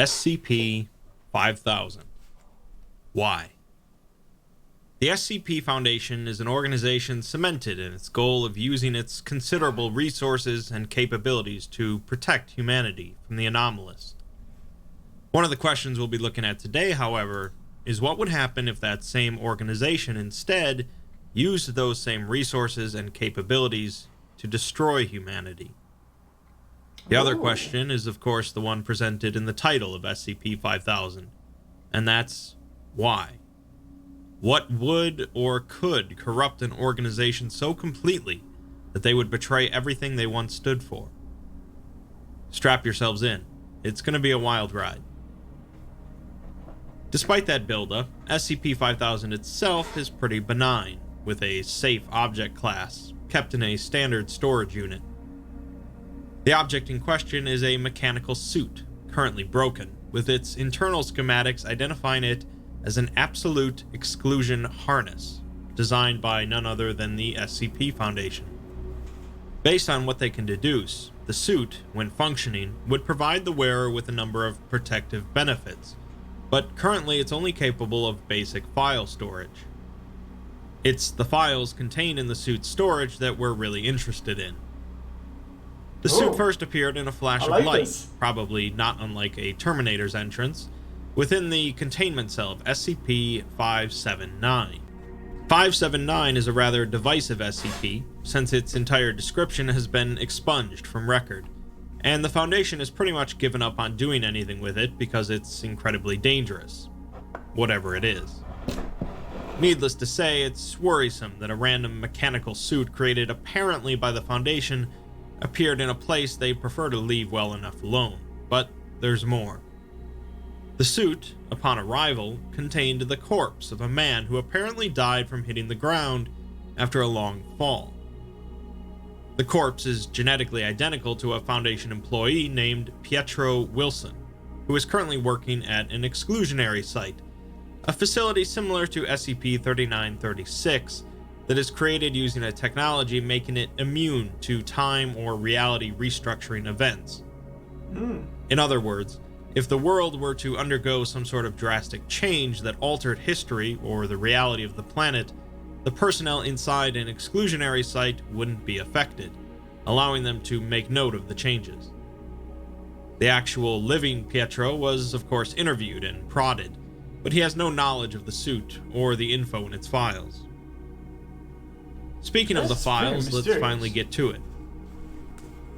SCP-5000. Why? The SCP Foundation is an organization cemented in its goal of using its considerable resources and capabilities to protect humanity from the anomalous. One of the questions we'll be looking at today, however, is what would happen if that same organization instead used those same resources and capabilities to destroy humanity? The other question is, of course, the one presented in the title of SCP-5000, and that's why? What would or could corrupt an organization so completely that they would betray everything they once stood for? Strap yourselves in. It's going to be a wild ride. Despite that buildup, SCP-5000 itself is pretty benign, with a safe object class kept in a standard storage unit. The object in question is a mechanical suit, currently broken, with its internal schematics identifying it as an absolute exclusion harness, designed by none other than the SCP Foundation. Based on what they can deduce, the suit, when functioning, would provide the wearer with a number of protective benefits, but currently it's only capable of basic file storage. It's the files contained in the suit's storage that we're really interested in. The suit first appeared in a flash of light, probably not unlike a Terminator's entrance, within the containment cell of SCP-579. 579 is a rather divisive SCP, since its entire description has been expunged from record, and the Foundation has pretty much given up on doing anything with it because it's incredibly dangerous, whatever it is. Needless to say, it's worrisome that a random mechanical suit created apparently by the Foundation appeared in a place they prefer to leave well enough alone, but there's more. The suit, upon arrival, contained the corpse of a man who apparently died from hitting the ground after a long fall. The corpse is genetically identical to a Foundation employee named Pietro Wilson, who is currently working at an exclusionary site, a facility similar to SCP-3936 that is created using a technology making it immune to time or reality restructuring events. In other words, if the world were to undergo some sort of drastic change that altered history or the reality of the planet, the personnel inside an exclusionary site wouldn't be affected, allowing them to make note of the changes. The actual living Pietro was, of course, interviewed and prodded, but he has no knowledge of the suit or the info in its files. Speaking of the files, let's finally get to it.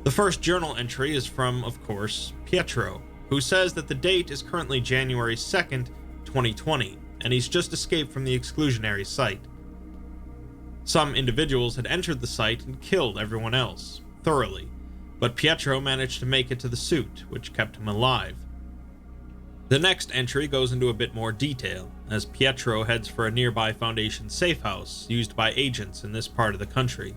The first journal entry is from, of course, Pietro, who says that the date is currently January 2nd, 2020, and he's just escaped from the exclusionary site. Some individuals had entered the site and killed everyone else, thoroughly, but Pietro managed to make it to the suit, which kept him alive. The next entry goes into a bit more detail, as Pietro heads for a nearby Foundation safe house used by agents in this part of the country.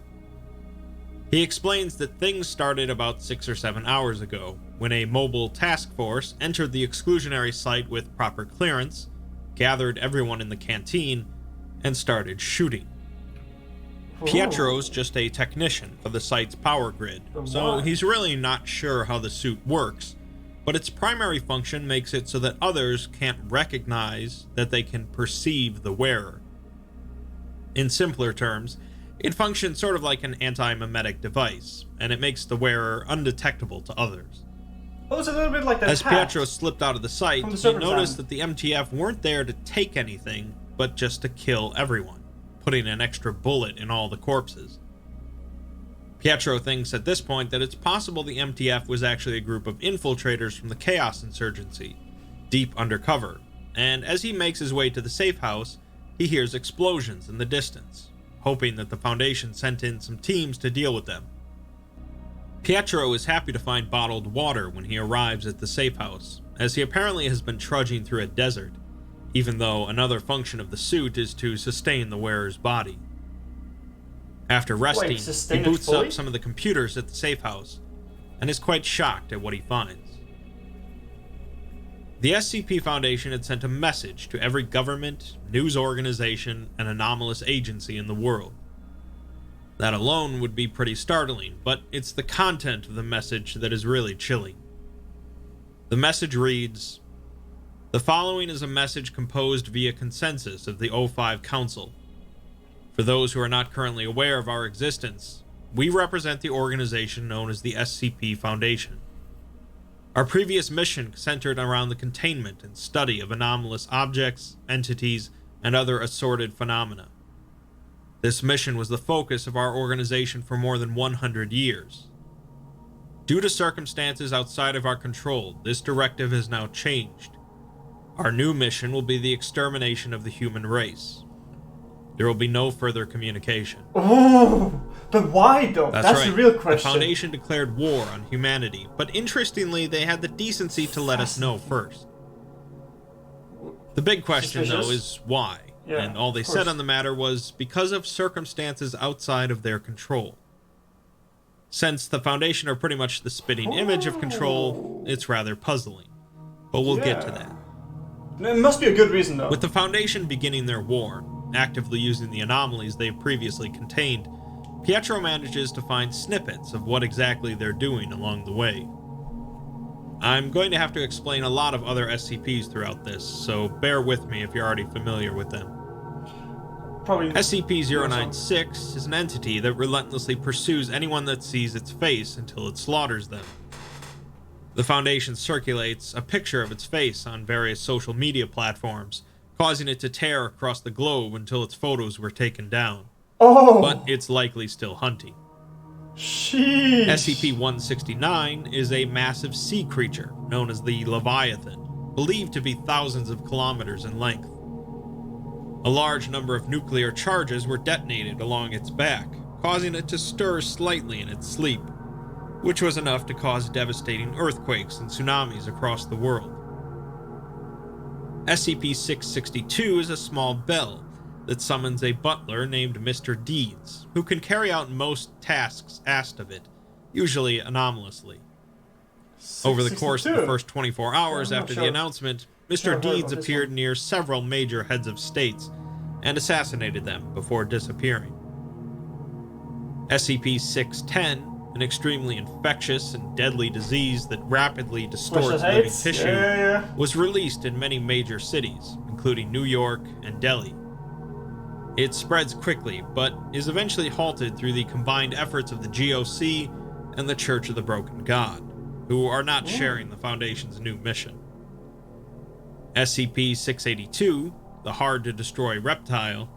He explains that things started about 6 or 7 hours ago, when a mobile task force entered the exclusionary site with proper clearance, gathered everyone in the canteen, and started shooting. Pietro's just a technician for the site's power grid, so he's really not sure how the suit works, but its primary function makes it so that others can't recognize that they can perceive the wearer. In simpler terms, it functions sort of like an anti-memetic device, and it makes the wearer undetectable to others. Well, it's a little bit like that. As Pietro slipped out of the site, he noticed that the MTF weren't there to take anything, but just to kill everyone, putting an extra bullet in all the corpses. Pietro thinks at this point that it's possible the MTF was actually a group of infiltrators from the Chaos Insurgency, deep undercover, and as he makes his way to the safe house, he hears explosions in the distance, hoping that the Foundation sent in some teams to deal with them. Pietro is happy to find bottled water when he arrives at the safe house, as he apparently has been trudging through a desert, even though another function of the suit is to sustain the wearer's body. After resting, he boots up some of the computers at the safe house, and is quite shocked at what he finds. The SCP Foundation had sent a message to every government, news organization, and anomalous agency in the world. That alone would be pretty startling, but it's the content of the message that is really chilling. The message reads, "The following is a message composed via consensus of the O5 Council. For those who are not currently aware of our existence, we represent the organization known as the SCP Foundation. Our previous mission centered around the containment and study of anomalous objects, entities, and other assorted phenomena. This mission was the focus of our organization for more than 100 years. Due to circumstances outside of our control, this directive has now changed. Our new mission will be the extermination of the human race. There will be no further communication." Oh, but why though? That's right. the real question. The Foundation declared war on humanity, but interestingly, they had the decency to let us know first. The big question, though, is why? Yeah, and all they said on the matter was because of circumstances outside of their control. Since the Foundation are pretty much the spitting image of control, it's rather puzzling. But we'll get to that. It must be a good reason, though. With the Foundation beginning their war, actively using the anomalies they've previously contained, Pietro manages to find snippets of what exactly they're doing along the way. I'm going to have to explain a lot of other SCPs throughout this, so bear with me if you're already familiar with them. Probably SCP-096 is an entity that relentlessly pursues anyone that sees its face until it slaughters them. The Foundation circulates a picture of its face on various social media platforms, causing it to tear across the globe until its photos were taken down. Oh! But it's likely still hunting. Sheesh. SCP-169 is a massive sea creature known as the Leviathan, believed to be thousands of kilometers in length. A large number of nuclear charges were detonated along its back, causing it to stir slightly in its sleep, which was enough to cause devastating earthquakes and tsunamis across the world. SCP-662 is a small bell that summons a butler named Mr. Deeds, who can carry out most tasks asked of it, usually anomalously. Over the course of the first 24 hours after the announcement, Mr. Deeds appeared near several major heads of states and assassinated them before disappearing. SCP-610, an extremely infectious and deadly disease that rapidly distorts living tissue, was released in many major cities, including New York and Delhi. It spreads quickly, but is eventually halted through the combined efforts of the GOC and the Church of the Broken God, who are not sharing the Foundation's new mission. SCP-682, the hard-to-destroy reptile,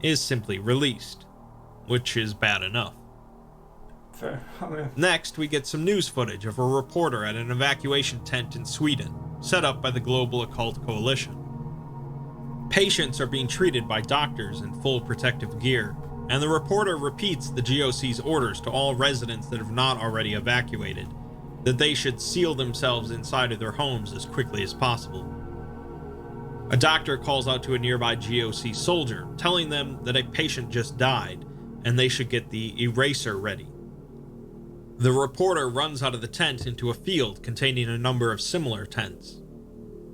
is simply released, which is bad enough. Fair. Next, we get some news footage of a reporter at an evacuation tent in Sweden, set up by the Global Occult Coalition. Patients are being treated by doctors in full protective gear, and the reporter repeats the GOC's orders to all residents that have not already evacuated, that they should seal themselves inside of their homes as quickly as possible. A doctor calls out to a nearby GOC soldier, telling them that a patient just died, and they should get the eraser ready. The reporter runs out of the tent into a field containing a number of similar tents.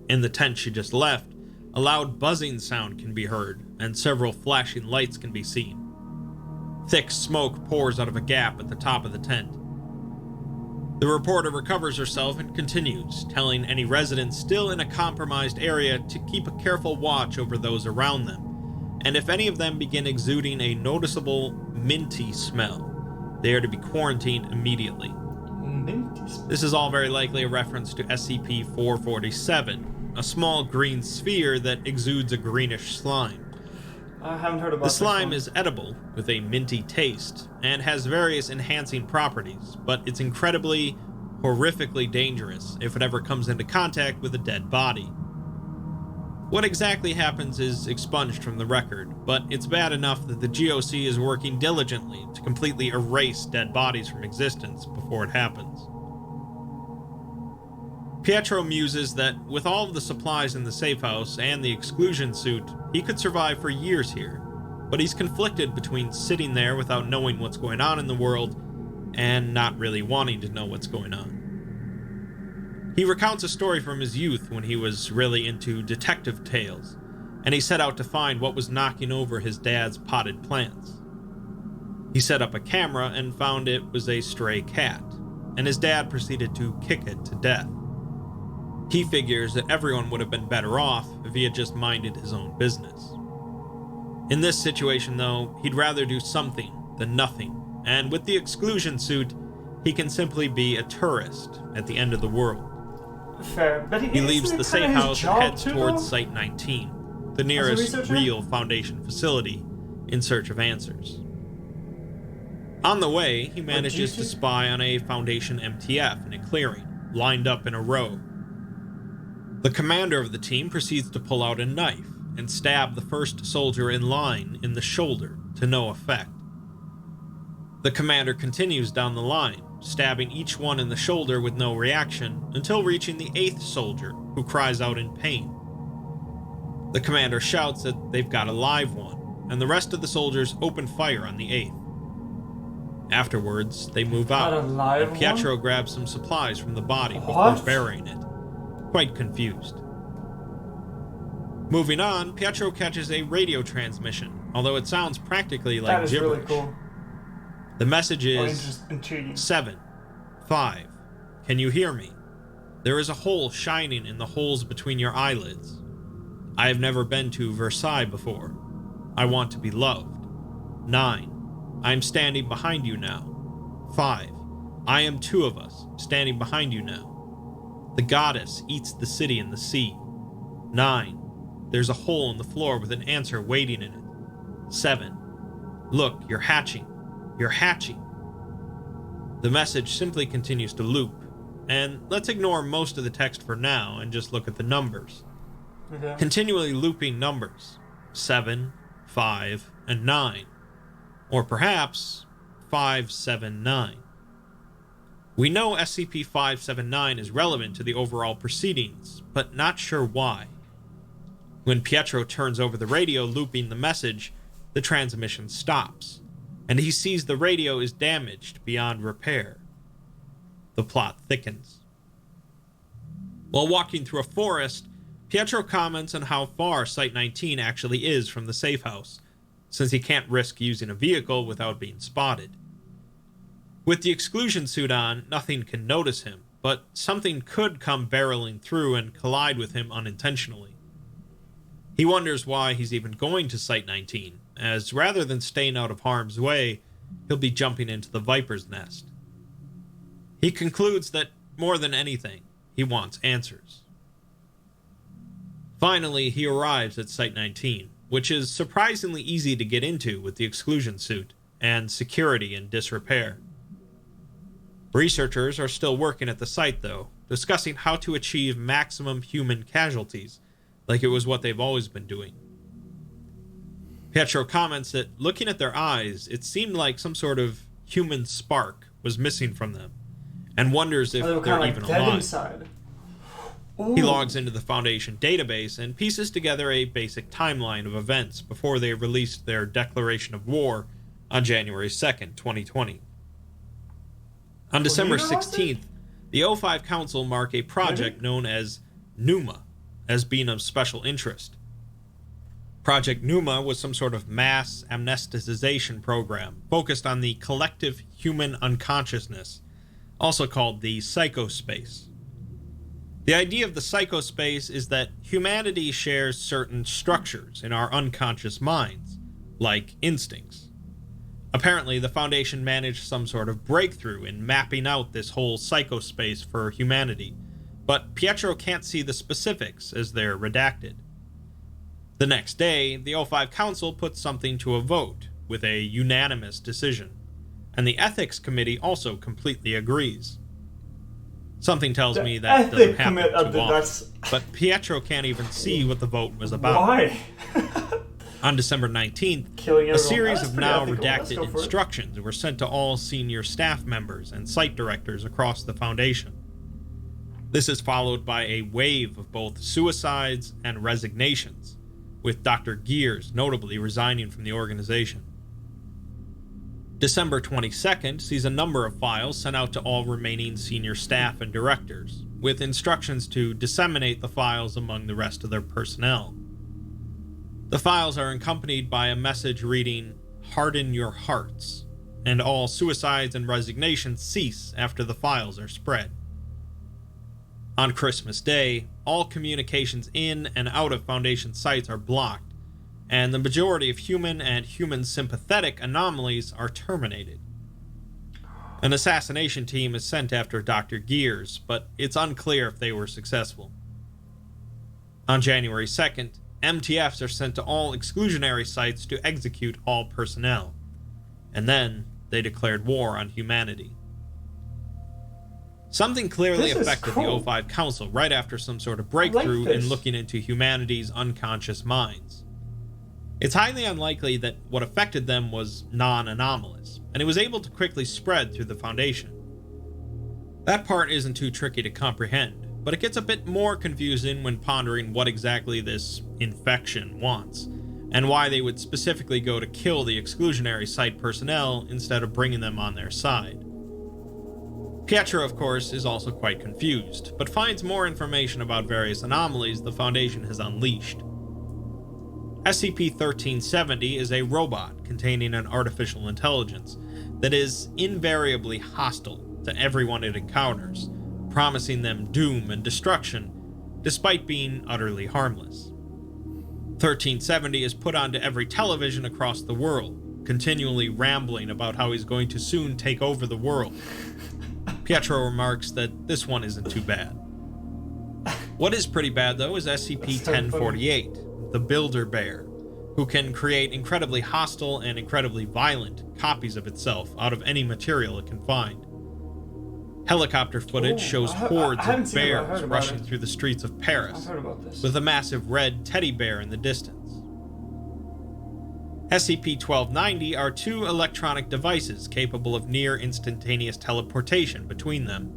In the tent she just left, a loud buzzing sound can be heard, and several flashing lights can be seen. Thick smoke pours out of a gap at the top of the tent. The reporter recovers herself and continues, telling any residents still in a compromised area to keep a careful watch over those around them, and if any of them begin exuding a noticeable minty smell, they are to be quarantined immediately. This is all very likely a reference to SCP-447, a small green sphere that exudes a greenish slime. I haven't heard about the slime is edible, with a minty taste, and has various enhancing properties, but it's incredibly, horrifically dangerous if it ever comes into contact with a dead body. What exactly happens is expunged from the record, but it's bad enough that the GOC is working diligently to completely erase dead bodies from existence before it happens. Pietro muses that with all of the supplies in the safe house and the exclusion suit, he could survive for years here, but he's conflicted between sitting there without knowing what's going on in the world and not really wanting to know what's going on. He recounts a story from his youth when he was really into detective tales, and he set out to find what was knocking over his dad's potted plants. He set up a camera and found it was a stray cat, and his dad proceeded to kick it to death. He figures that everyone would have been better off if he had just minded his own business. In this situation, though, he'd rather do something than nothing, and with the exclusion suit, he can simply be a tourist at the end of the world. Fair, but He leaves the safe house and heads towards though? Site 19, the nearest researcher? real Foundation facility, in search of answers. On the way, he manages to spy on a Foundation MTF in a clearing, lined up in a row. The commander of the team proceeds to pull out a knife and stab the first soldier in line in the shoulder, to no effect. The commander continues down the line, stabbing each one in the shoulder with no reaction, until reaching the 8th soldier, who cries out in pain. The commander shouts that they've got a live one, and the rest of the soldiers open fire on the 8th. Afterwards, they move out, and Pietro grabs some supplies from the body before burying it, quite confused. Moving on, Pietro catches a radio transmission, although it sounds practically like That is gibberish. really cool. The message is intriguing. 7, 5. Can you hear me? There is a hole shining in the holes between your eyelids. I have never been to Versailles before. I want to be loved. 9. I am standing behind you now. 5. I am 2 of us, standing behind you now. The goddess eats the city in the sea. 9. There's a hole in the floor with an answer waiting in it. 7. Look, you're hatching. You're hatching. The message simply continues to loop, and let's ignore most of the text for now and just look at the numbers. Okay. Continually looping numbers, 7, 5, and 9. Or perhaps 579. We know SCP-579 is relevant to the overall proceedings, but not sure why. When Pietro turns over the radio looping the message, the transmission stops, and he sees the radio is damaged beyond repair. The plot thickens. While walking through a forest, Pietro comments on how far Site 19 actually is from the safe house, since he can't risk using a vehicle without being spotted. With the exclusion suit on, nothing can notice him, but something could come barreling through and collide with him unintentionally. He wonders why he's even going to Site 19, as rather than staying out of harm's way, he'll be jumping into the Viper's nest. He concludes that, more than anything, he wants answers. Finally, he arrives at Site 19, which is surprisingly easy to get into with the exclusion suit, and security in disrepair. Researchers are still working at the site, though, discussing how to achieve maximum human casualties, like it was what they've always been doing. Pietro comments that, looking at their eyes, it seemed like some sort of human spark was missing from them, and wonders if they're even alive. Inside. He logs into the Foundation database and pieces together a basic timeline of events before they released their declaration of war on January 2nd, 2020. On December 16th, the O5 Council mark a project known as Pneuma as being of special interest. Project Pneuma was some sort of mass amnesticization program focused on the collective human unconsciousness, also called the psychospace. The idea of the psychospace is that humanity shares certain structures in our unconscious minds, like instincts. Apparently, the Foundation managed some sort of breakthrough in mapping out this whole psychospace for humanity, but Pietro can't see the specifics as they're redacted. The next day, the O5 Council puts something to a vote, with a unanimous decision, and the Ethics Committee also completely agrees. Something tells me that doesn't happen too often, but Pietro can't even see what the vote was about. Why? On December 19th, a series of now redacted instructions were sent to all senior staff members and site directors across the Foundation. This is followed by a wave of both suicides and resignations, with Dr. Gears notably resigning from the organization. December 22nd sees a number of files sent out to all remaining senior staff and directors, with instructions to disseminate the files among the rest of their personnel. The files are accompanied by a message reading, "Harden your hearts," and all suicides and resignations cease after the files are spread. On Christmas Day, all communications in and out of Foundation sites are blocked, and the majority of human and human-sympathetic anomalies are terminated. An assassination team is sent after Dr. Gears, but it's unclear if they were successful. On January 2nd, MTFs are sent to all exclusionary sites to execute all personnel, and then they declared war on humanity. Something clearly affected the O5 Council right after some sort of breakthrough in looking into humanity's unconscious minds. It's highly unlikely that what affected them was non-anomalous, and it was able to quickly spread through the Foundation. That part isn't too tricky to comprehend, but it gets a bit more confusing when pondering what exactly this infection wants, and why they would specifically go to kill the exclusionary site personnel instead of bringing them on their side. Pietro, of course, is also quite confused, but finds more information about various anomalies the Foundation has unleashed. SCP-1370 is a robot containing an artificial intelligence that is invariably hostile to everyone it encounters, promising them doom and destruction, despite being utterly harmless. 1370 is put onto every television across the world, continually rambling about how he's going to soon take over the world. Pietro remarks that this one isn't too bad. What is pretty bad, though, is SCP-1048, the Builder Bear, who can create incredibly hostile and incredibly violent copies of itself out of any material it can find. Helicopter footage shows hordes of bears rushing through the streets of Paris, with a massive red teddy bear in the distance. SCP-1290 are two electronic devices capable of near-instantaneous teleportation between them.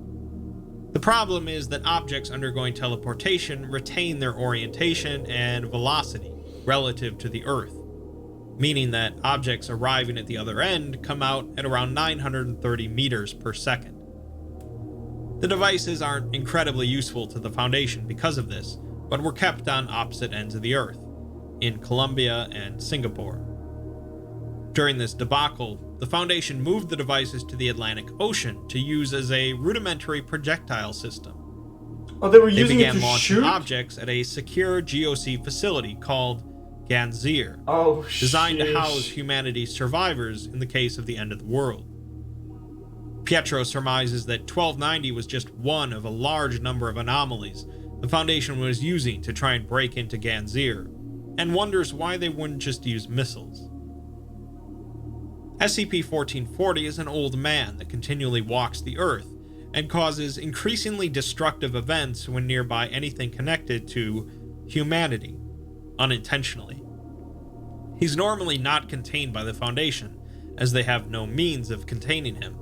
The problem is that objects undergoing teleportation retain their orientation and velocity relative to the Earth, meaning that objects arriving at the other end come out at around 930 meters per second. The devices aren't incredibly useful to the Foundation because of this, but were kept on opposite ends of the Earth, in Colombia and Singapore. During this debacle, the Foundation moved the devices to the Atlantic Ocean to use as a rudimentary projectile system. Oh, they were using it to shoot? They began launching objects at a secure GOC facility called Ganzir, designed to house humanity's survivors in the case of the end of the world. Pietro surmises that 1290 was just one of a large number of anomalies the Foundation was using to try and break into Ganzir, and wonders why they wouldn't just use missiles. SCP-1440 is an old man that continually walks the Earth and causes increasingly destructive events when nearby anything connected to humanity, unintentionally. He's normally not contained by the Foundation, as they have no means of containing him,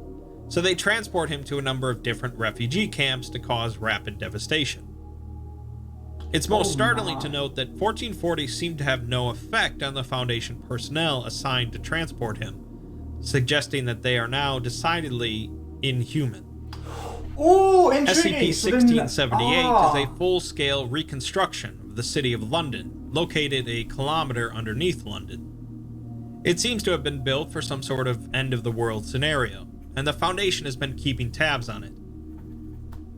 so they transport him to a number of different refugee camps to cause rapid devastation. It's most startling to note that 1440 seemed to have no effect on the Foundation personnel assigned to transport him, suggesting that they are now decidedly inhuman. SCP-1678 is a full-scale reconstruction of the city of London, located a kilometer underneath London. It seems to have been built for some sort of end-of-the-world scenario, and the Foundation has been keeping tabs on it.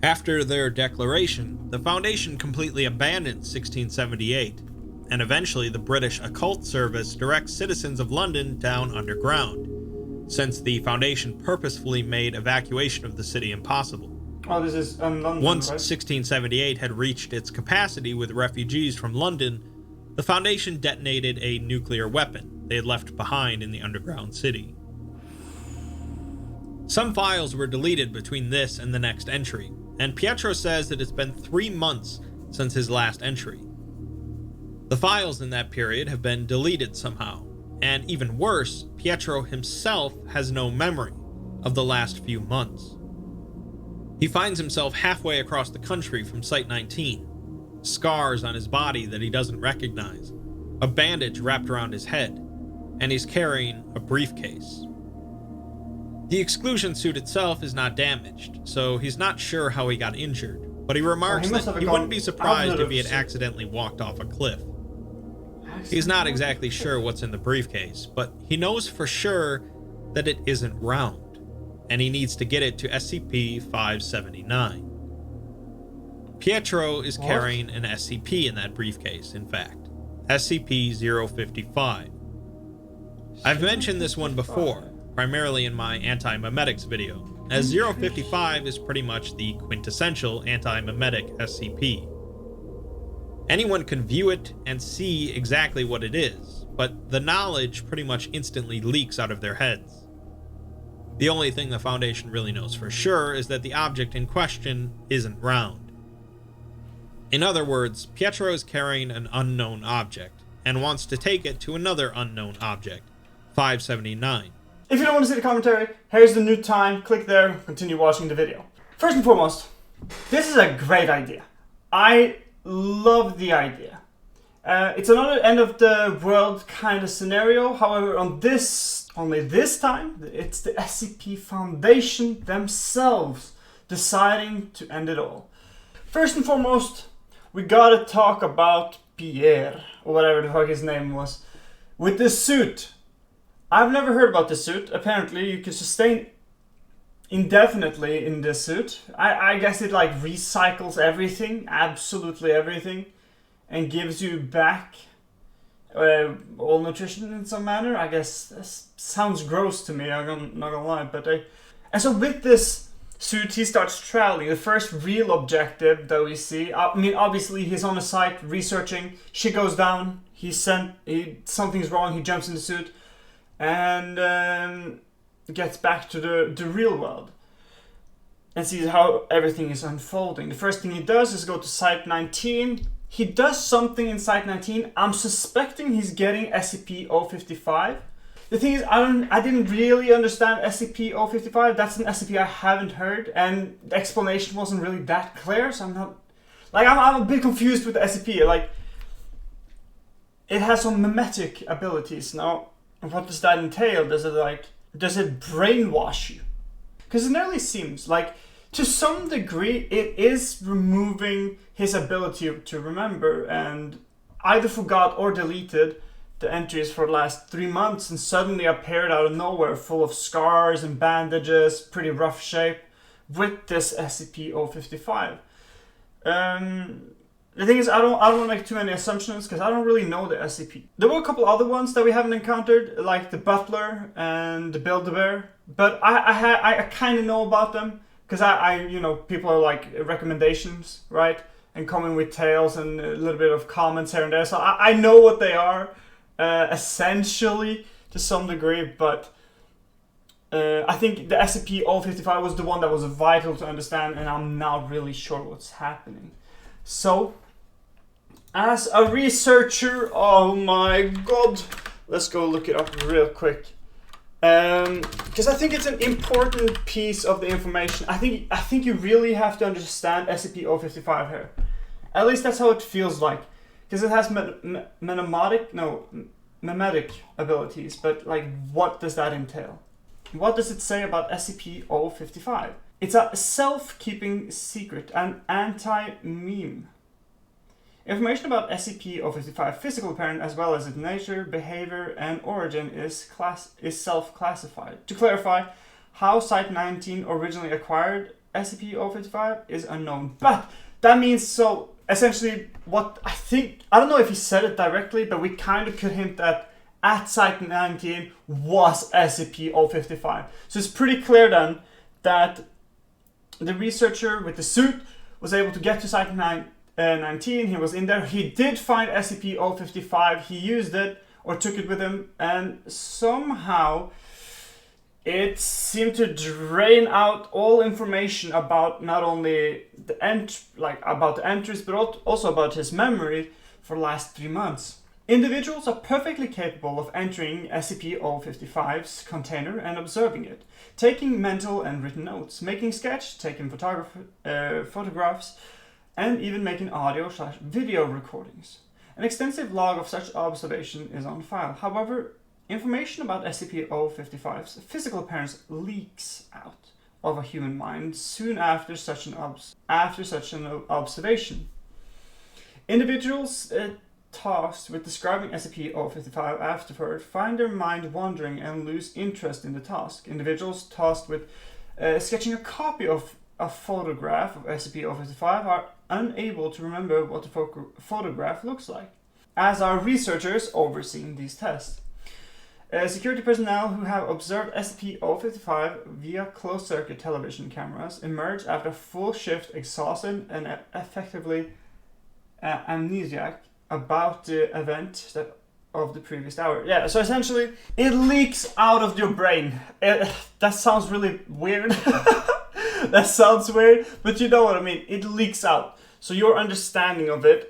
After their declaration, the Foundation completely abandoned 1678, and eventually the British Occult Service directs citizens of London down underground, since the Foundation purposefully made evacuation of the city impossible. This is London, Once right? 1678 had reached its capacity with refugees from London, the Foundation detonated a nuclear weapon they had left behind in the underground city. Some files were deleted between this and the next entry, and Pietro says that it's been 3 months since his last entry. The files in that period have been deleted somehow, and even worse, Pietro himself has no memory of the last few months. He finds himself halfway across the country from Site 19, scars on his body that he doesn't recognize, a bandage wrapped around his head, and he's carrying a briefcase. The exclusion suit itself is not damaged, so he's not sure how he got injured, but he remarks that he wouldn't be surprised if he had accidentally walked off a cliff. He's not exactly sure what's in the briefcase, but he knows for sure that it isn't round, and he needs to get it to SCP-579. Pietro is What? carrying an SCP in that briefcase, in fact. SCP-055. I've mentioned this one before, primarily in my anti-memetics video, as 055 is pretty much the quintessential anti-memetic SCP. Anyone can view it and see exactly what it is, but the knowledge pretty much instantly leaks out of their heads. The only thing the Foundation really knows for sure is that the object in question isn't round. In other words, Pietro is carrying an unknown object, and wants to take it to another unknown object, 579. If you don't want to see the commentary, here's the new time. Click there, continue watching the video. First and foremost, this is a great idea. I love the idea. It's another end of the world kind of scenario. However, only this time, it's the SCP Foundation themselves deciding to end it all. First and foremost, we gotta talk about Pierre, or whatever the fuck his name was, with the suit. I've never heard about the suit. Apparently, you can sustain indefinitely in this suit. I guess it like recycles everything, absolutely everything, and gives you back all nutrition in some manner. I guess this sounds gross to me, I'm not gonna lie, but and so with this suit, he starts traveling. The first real objective that we see, I mean, obviously he's on a site researching, shit goes down, something's wrong, he jumps in the suit, and gets back to the real world and sees how everything is unfolding. The first thing he does is go to Site 19. He does something in Site 19. I'm suspecting he's getting SCP-055. The thing is, I didn't really understand SCP-055. That's an SCP I haven't heard, and the explanation wasn't really that clear, so I'm not... Like, I'm a bit confused with the SCP. Like, it has some memetic abilities. Now, what does that entail? Does it brainwash you? Because it nearly seems like, to some degree, it is removing his ability to remember, and either forgot or deleted the entries for the last 3 months and suddenly appeared out of nowhere full of scars and bandages, pretty rough shape, with this SCP-055. The thing is, I don't want to make too many assumptions because I don't really know the SCP. There were a couple other ones that we haven't encountered, like the Butler and the Build-A-Bear, but I kind of know about them because you know, people are like recommendations, right? And coming with tales and a little bit of comments here and there, so I know what they are, essentially, to some degree, but I think the SCP-055 was the one that was vital to understand, and I'm not really sure what's happening. So, as a researcher, oh my god, let's go look it up real quick. Because I think it's an important piece of the information. I think you really have to understand SCP-055 here. At least that's how it feels like. Because it has memetic abilities, but like, what does that entail? What does it say about SCP-055? It's a self-keeping secret, an anti-meme. Information about SCP-055 physical appearance as well as its nature, behavior, and origin is self-classified. To clarify, how Site-19 originally acquired SCP-055 is unknown. But that means, so essentially what I don't know if he said it directly, but we kind of could hint that at Site-19 was SCP-055. So it's pretty clear then that the researcher with the suit was able to get to Site-19, he was in there, he did find SCP-055, he used it, or took it with him, and somehow it seemed to drain out all information about not only the about the entries, but also about his memory for the last 3 months. Individuals are perfectly capable of entering SCP-055's container and observing it, taking mental and written notes, making sketches, taking photographs, and even making audio/video recordings. An extensive log of such observation is on file. However, information about SCP-055's physical appearance leaks out of a human mind soon after such an observation. Individuals tasked with describing SCP-055 afterward find their mind wandering and lose interest in the task. Individuals tasked with sketching a copy of a photograph of SCP-055 are unable to remember what the photograph looks like, as are researchers overseeing these tests. Security personnel who have observed SCP-055 via closed-circuit television cameras emerge after a full shift, exhausted and effectively amnesiac about the event of the previous hour. Yeah, so essentially, it leaks out of your brain. That sounds really weird. That sounds weird, but you know what I mean. It leaks out. So your understanding of it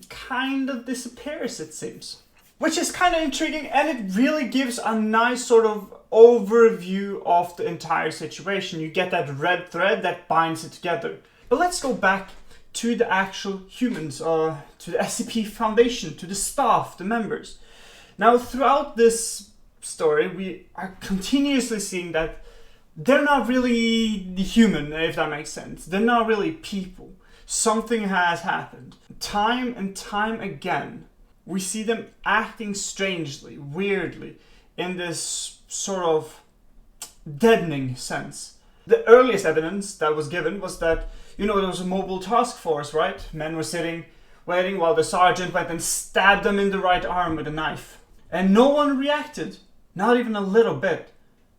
kind of disappears, it seems. Which is kind of intriguing, and it really gives a nice sort of overview of the entire situation. You get that red thread that binds it together. But let's go back to the actual humans, to the SCP Foundation, to the staff, the members. Now, throughout this story, we are continuously seeing that they're not really human, if that makes sense. They're not really people. Something has happened. Time and time again, we see them acting strangely, weirdly, in this sort of deadening sense. The earliest evidence that was given was that, there was a mobile task force, right? Men were sitting, waiting while the sergeant went and stabbed them in the right arm with a knife. And no one reacted, not even a little bit.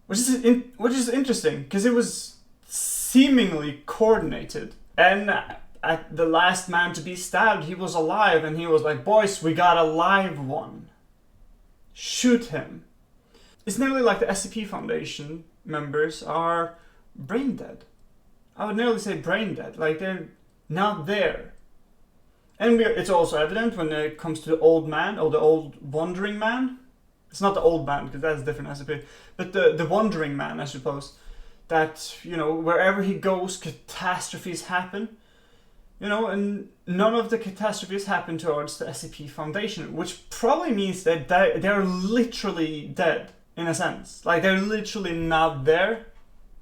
Which is interesting, because it was seemingly coordinated. And at the last man to be stabbed, he was alive, and he was like, boys, we got a live one. Shoot him. It's nearly like the SCP Foundation members are brain dead. I would nearly say brain dead, like they're not there. And it's also evident when it comes to the old man, or the old wandering man. It's not the old man, because that's different SCP, but the wandering man, I suppose. That, wherever he goes, catastrophes happen. And none of the catastrophes happen towards the SCP Foundation, which probably means that they're literally dead, in a sense. Like, they're literally not there.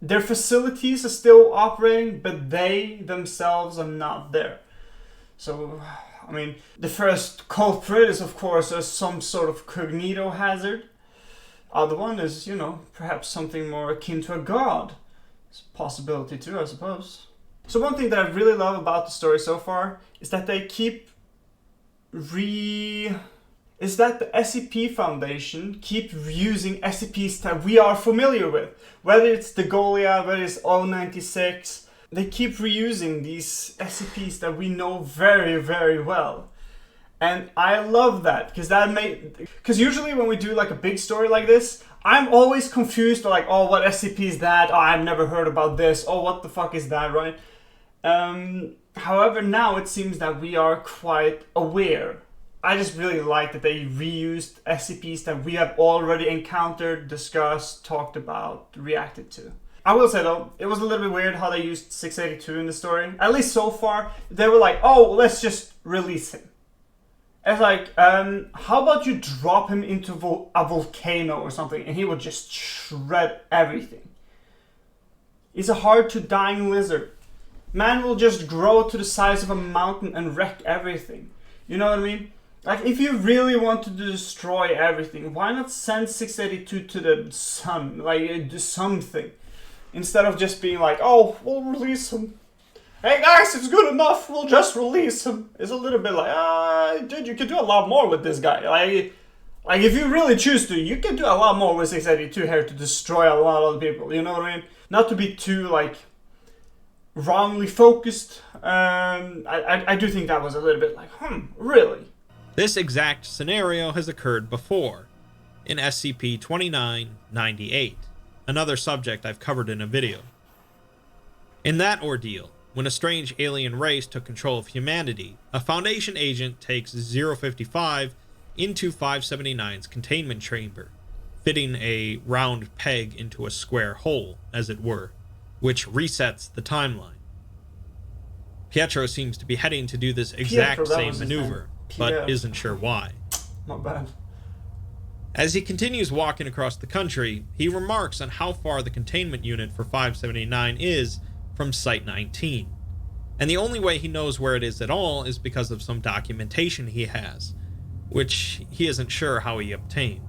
Their facilities are still operating, but they themselves are not there. So, the first culprit is, of course, some sort of cognito hazard. Other one is, perhaps something more akin to a god. It's a possibility too, I suppose. So one thing that I really love about the story so far is that they keep is that the SCP Foundation keep using SCPs that we are familiar with. Whether it's the Goliath, whether it's O96, they keep reusing these SCPs that we know very, very well. And I love that, because usually when we do like a big story like this, I'm always confused, like, oh, what SCP is that? Oh, I've never heard about this. Oh, what the fuck is that, right? However, now it seems that we are quite aware. I just really like that they reused SCPs that we have already encountered, discussed, talked about, reacted to. I will say though, it was a little bit weird how they used 682 in the story. At least so far, they were like, oh, let's just release him. It's like, how about you drop him into a volcano or something and he would just shred everything. He's a hard-to-dying lizard. Man will just grow to the size of a mountain and wreck everything. You know what I mean? Like, if you really want to destroy everything, why not send 682 to the sun? Like, do something. Instead of just being like, oh, we'll release him. Hey guys, it's good enough, we'll just release him. It's a little bit like, dude, you can do a lot more with this guy. Like if you really choose to, you can do a lot more with 682 here to destroy a lot of people, you know what I mean? Not to be too, like, wrongly focused. I do think that was a little bit like, really? This exact scenario has occurred before, in SCP-2998, another subject I've covered in a video. In that ordeal, when a strange alien race took control of humanity, a Foundation agent takes 055 into 579's containment chamber, fitting a round peg into a square hole, as it were, which resets the timeline. Pietro seems to be heading to do this exact same maneuver, but isn't sure why. Not bad. As he continues walking across the country, he remarks on how far the containment unit for 579 is from Site-19, and the only way he knows where it is at all is because of some documentation he has, which he isn't sure how he obtained.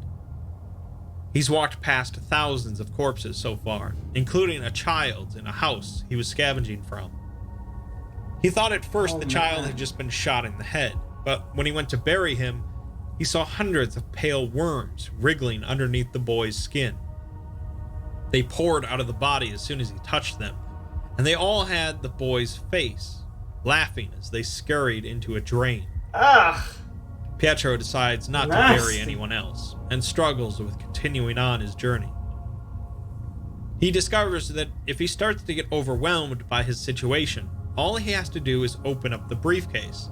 He's walked past thousands of corpses so far, including a child in a house he was scavenging from. He thought at first Oh, the child man. had just been shot in the head, but when he went to bury him, he saw hundreds of pale worms wriggling underneath the boy's skin. They poured out of the body as soon as he touched them, and they all had the boy's face, laughing as they scurried into a drain. Ah! Pietro decides not to Nasty. bury anyone else, and struggles with continuing on his journey. He discovers that if he starts to get overwhelmed by his situation, all he has to do is open up the briefcase,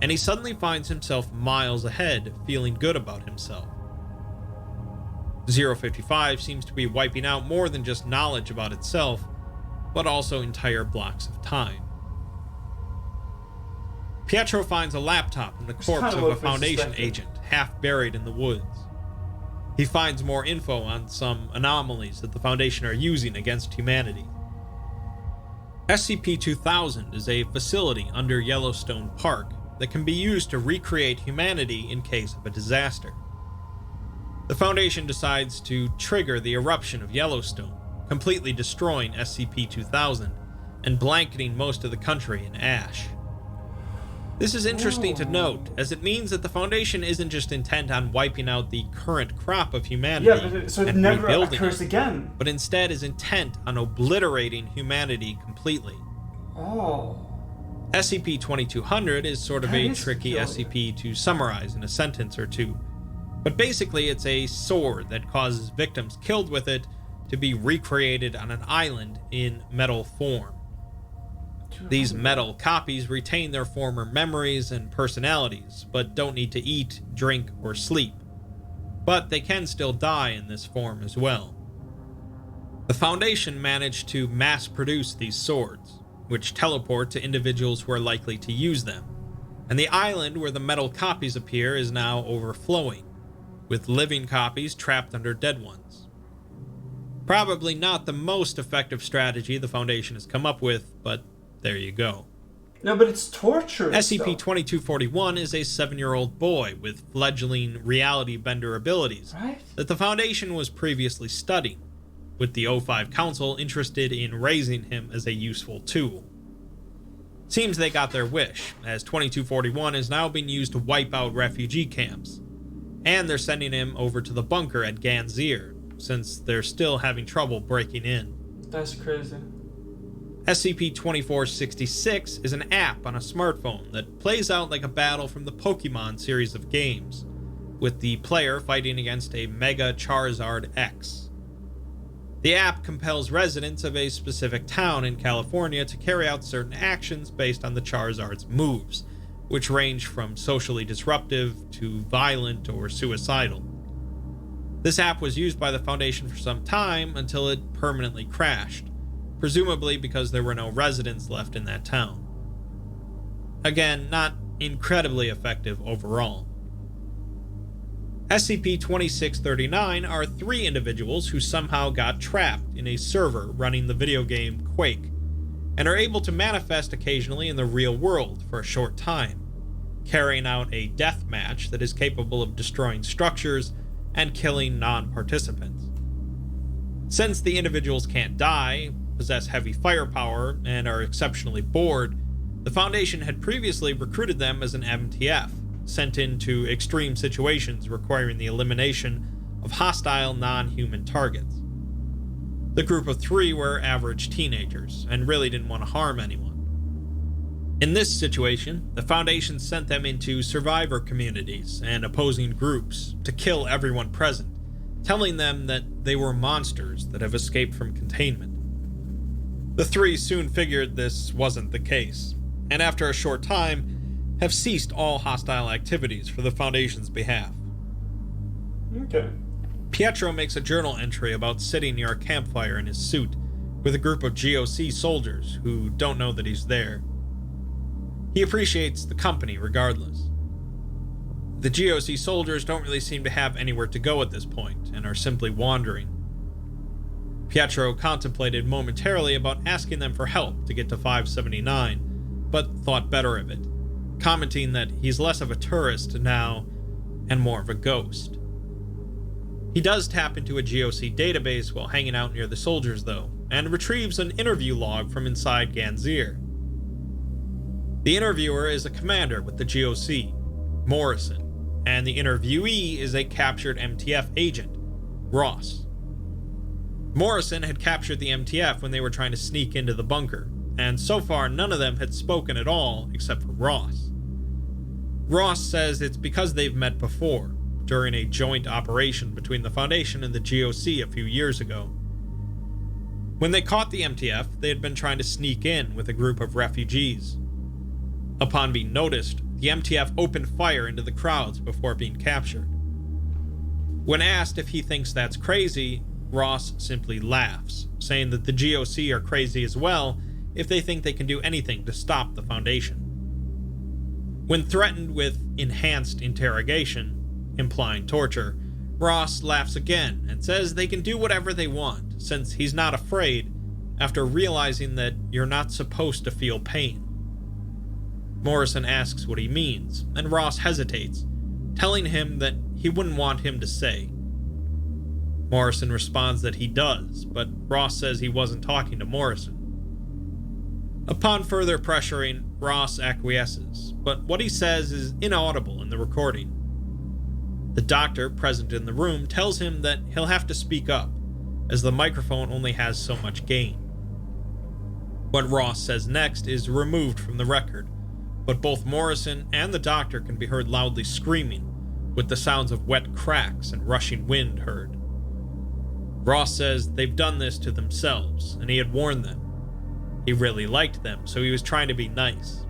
and he suddenly finds himself miles ahead, feeling good about himself. 055 seems to be wiping out more than just knowledge about itself, but also entire blocks of time. Pietro finds a laptop in the corpse of a Foundation agent, half buried in the woods. He finds more info on some anomalies that the Foundation are using against humanity. SCP-2000 is a facility under Yellowstone Park that can be used to recreate humanity in case of a disaster. The Foundation decides to trigger the eruption of Yellowstone, completely destroying SCP-2000 and blanketing most of the country in ash. This is interesting to note, as it means that the Foundation isn't just intent on wiping out the current crop of humanity So it and never rebuilding occurs it, again. but instead is intent on obliterating humanity completely. Oh. SCP-2200 is sort of That a is tricky peculiar. SCP to summarize in a sentence or two, but basically it's a sword that causes victims killed with it to be recreated on an island in metal form. These metal copies retain their former memories and personalities, but don't need to eat, drink, or sleep. But they can still die in this form as well. The Foundation managed to mass produce these swords, which teleport to individuals who are likely to use them, and the island where the metal copies appear is now overflowing, with living copies trapped under dead ones. Probably not the most effective strategy the Foundation has come up with, but there you go. No, but it's torture. SCP-2241 is a 7-year-old boy with fledgling reality bender abilities Right? that the Foundation was previously studying, with the O5 Council interested in raising him as a useful tool. Seems they got their wish, as 2241 is now being used to wipe out refugee camps, and they're sending him over to the bunker at Ganzir, since they're still having trouble breaking in. That's crazy. SCP-2466 is an app on a smartphone that plays out like a battle from the Pokemon series of games, with the player fighting against a Mega Charizard X. The app compels residents of a specific town in California to carry out certain actions based on the Charizard's moves, which range from socially disruptive to violent or suicidal. This app was used by the Foundation for some time until it permanently crashed, presumably because there were no residents left in that town. Again, not incredibly effective overall. SCP-2639 are 3 individuals who somehow got trapped in a server running the video game Quake, and are able to manifest occasionally in the real world for a short time, carrying out a death match that is capable of destroying structures and killing non-participants. Since the individuals can't die, possess heavy firepower, and are exceptionally bored, the Foundation had previously recruited them as an MTF, sent into extreme situations requiring the elimination of hostile non-human targets. The group of 3 were average teenagers, and really didn't want to harm anyone. In this situation, the Foundation sent them into survivor communities and opposing groups to kill everyone present, telling them that they were monsters that have escaped from containment. The 3 soon figured this wasn't the case, and after a short time, have ceased all hostile activities for the Foundation's behalf. Okay. Pietro makes a journal entry about sitting near a campfire in his suit with a group of GOC soldiers who don't know that he's there. He appreciates the company regardless. The GOC soldiers don't really seem to have anywhere to go at this point and are simply wandering. Pietro contemplated momentarily about asking them for help to get to 579, but thought better of it, commenting that he's less of a tourist now and more of a ghost. He does tap into a GOC database while hanging out near the soldiers though, and retrieves an interview log from inside Ganzir. The interviewer is a commander with the GOC, Morrison, and the interviewee is a captured MTF agent, Ross. Morrison had captured the MTF when they were trying to sneak into the bunker, and so far none of them had spoken at all except for Ross. Ross says it's because they've met before, during a joint operation between the Foundation and the GOC a few years ago. When they caught the MTF, they had been trying to sneak in with a group of refugees. Upon being noticed, the MTF opened fire into the crowds before being captured. When asked if he thinks that's crazy, Ross simply laughs, saying that the GOC are crazy as well if they think they can do anything to stop the Foundation. When threatened with enhanced interrogation, implying torture, Ross laughs again and says they can do whatever they want, since he's not afraid after realizing that you're not supposed to feel pain. Morrison asks what he means, and Ross hesitates, telling him that he wouldn't want him to say. Morrison responds that he does, but Ross says he wasn't talking to Morrison. Upon further pressuring, Ross acquiesces, but what he says is inaudible in the recording. The doctor present in the room tells him that he'll have to speak up, as the microphone only has so much gain. What Ross says next is removed from the record, but both Morrison and the doctor can be heard loudly screaming, with the sounds of wet cracks and rushing wind heard. Ross says they've done this to themselves, and he had warned them. He really liked them, so he was trying to be nice.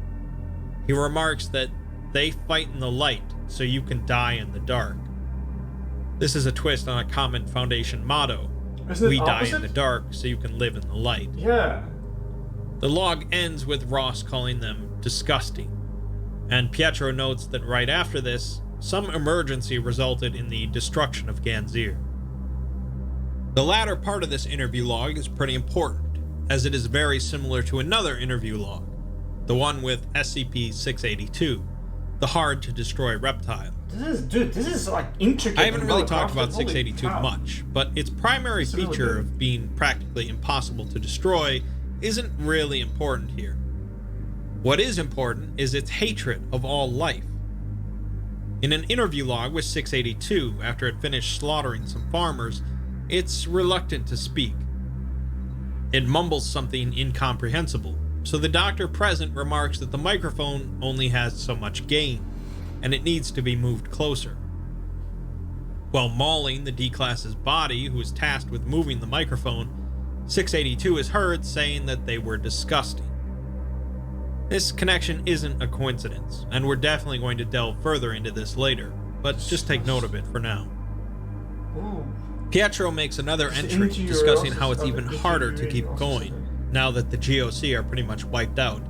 He remarks that they fight in the light, so you can die in the dark. This is a twist on a common Foundation motto, we die in the dark so you can live in the light. Yeah. The log ends with Ross calling them disgusting, and Pietro notes that right after this, some emergency resulted in the destruction of Ganzir. The latter part of this interview log is pretty important, as it is very similar to another interview log, the one with SCP-682, the hard-to-destroy reptile. This is like intricate. I haven't really talked about 682 much, but its primary feature of being practically impossible to destroy isn't really important here. What is important is its hatred of all life. In an interview log with 682, after it finished slaughtering some farmers, it's reluctant to speak. It mumbles something incomprehensible, so the doctor present remarks that the microphone only has so much gain, and it needs to be moved closer. While mauling the D-Class's body, who is tasked with moving the microphone, 682 is heard saying that they were disgusting. This connection isn't a coincidence, and we're definitely going to delve further into this later, but just take note of it for now. Ooh. Pietro makes another entry discussing how it's even harder to keep going now that the GOC are pretty much wiped out,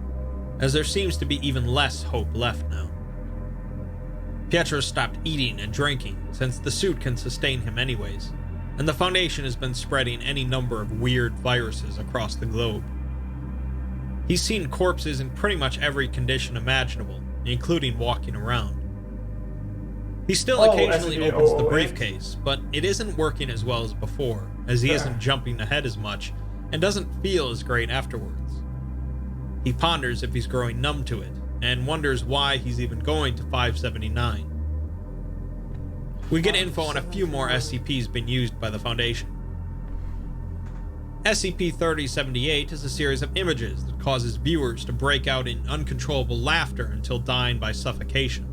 as there seems to be even less hope left now. Pietro stopped eating and drinking, since the suit can sustain him anyways, and the Foundation has been spreading any number of weird viruses across the globe. He's seen corpses in pretty much every condition imaginable, including walking around. He still occasionally opens the briefcase, but it isn't working as well as before, as he isn't jumping ahead as much, and doesn't feel as great afterwards. He ponders if he's growing numb to it, and wonders why he's even going to 579. We get info on a few more SCPs being used by the Foundation. SCP-3078 is a series of images that causes viewers to break out in uncontrollable laughter until dying by suffocation.